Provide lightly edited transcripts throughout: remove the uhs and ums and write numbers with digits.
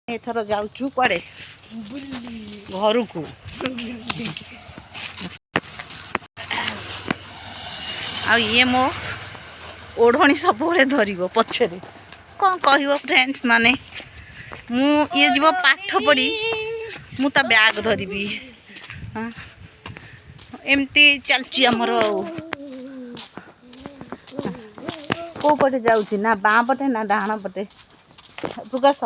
एथर जाऊचु कुआडे घर को आ ये मो ओढ़णी सब धरिगो पछरे कौन कह फ्रेंड्स माने मु ये जीव पाठ पढ़ी मु ता बैग धरबी एमती चलची आमर को पटे जाऊची ना बाँ पटे ना डाहाण पटे प्रकाश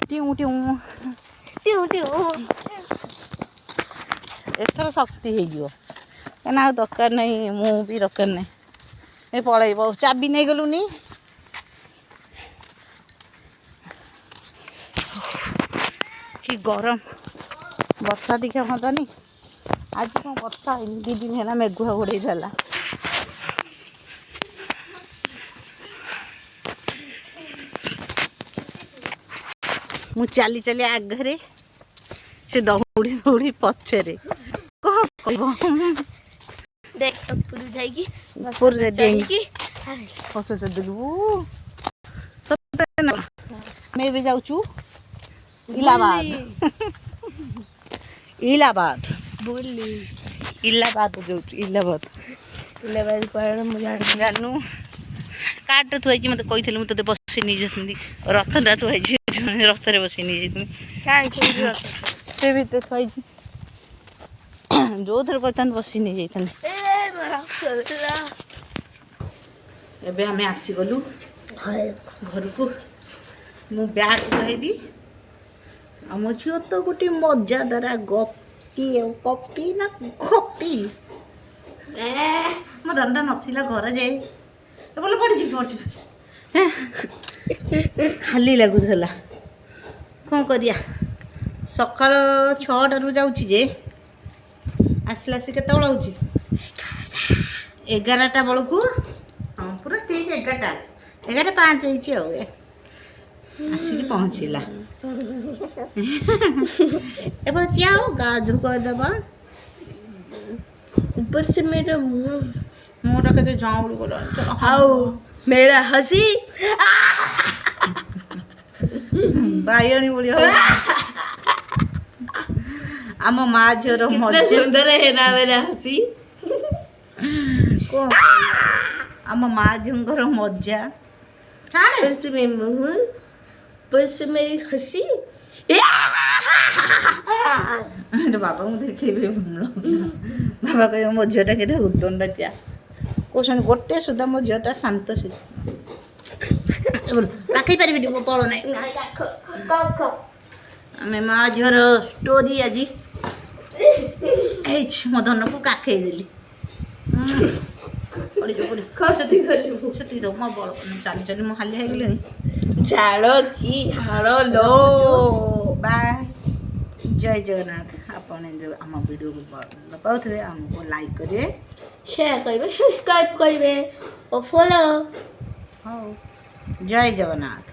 टिऊ टिऊ टिऊ टिऊ एथर शक्ति हो कहना दरकार नहीं मु भी दरकार नहीं ए पलैब चाबी नहीं गलुनी कि गरम वर्षा टिके हतानी आज कौन वर्षा दी दिन है मेघुआ घोड़े देला मु चली चली आगे से दौड़ी दौड़ी पछरे कह देख ऊपर जाएगी ऊपर जाएगी पछ से देलू मैं भी जाऊँ इलाहाबाद इलाहाबाद बोली इलाहाबाद जाऊँ इलाहाबाद इलाहाबाद पर मुझे जानू कार्ड थुआई मत कही मुझे बस नहीं जाती रथटा थुआई रथ में बस नहीं जाती से भी तो थुआई जो थर कहते बस नहीं जाते एबे हमें आसीगलु घर को मु बैग कहबी आम झील तो गोटे मजादार गपी ना गपी मो धनटा नाला घर जाए बोल पड़ी खाली लगुला कौन करिया सकाल 6 जाऊँ जे आसला सी केत 11टा बेलू हाँ पूरा ठीक 11:05 आसिक पहुँचला एबार जाओ गाधु करदबा ऊपर से मेरा मुँह के जाऊँ गला हाउ मेरा हंसी बायणी बोली आम माँ झीर मजा सुंदर है ना मेरा हंसी कौन आम माँ झीर मजा ऊपर से मेरी मुँह ऊपर से मेरी हंसी बाबा को देखे बाबा कह मो झीटा के उदंडा चा कौन गोटे सुधा मो झीटा शांत से पाखी पारि पड़ ना आम माँ झीर स्टोरी आज मो धन को काखे देली मो बड़ चली चली मो हालिया हो झाड़ की हाड़ लो बाय जय जगन्नाथ आपण जो आम वीडियो को भल पाथे आमको लाइक करेंगे शेयर करेंगे सब्सक्राइब करेंगे और फॉलो हाँ जय जगन्नाथ।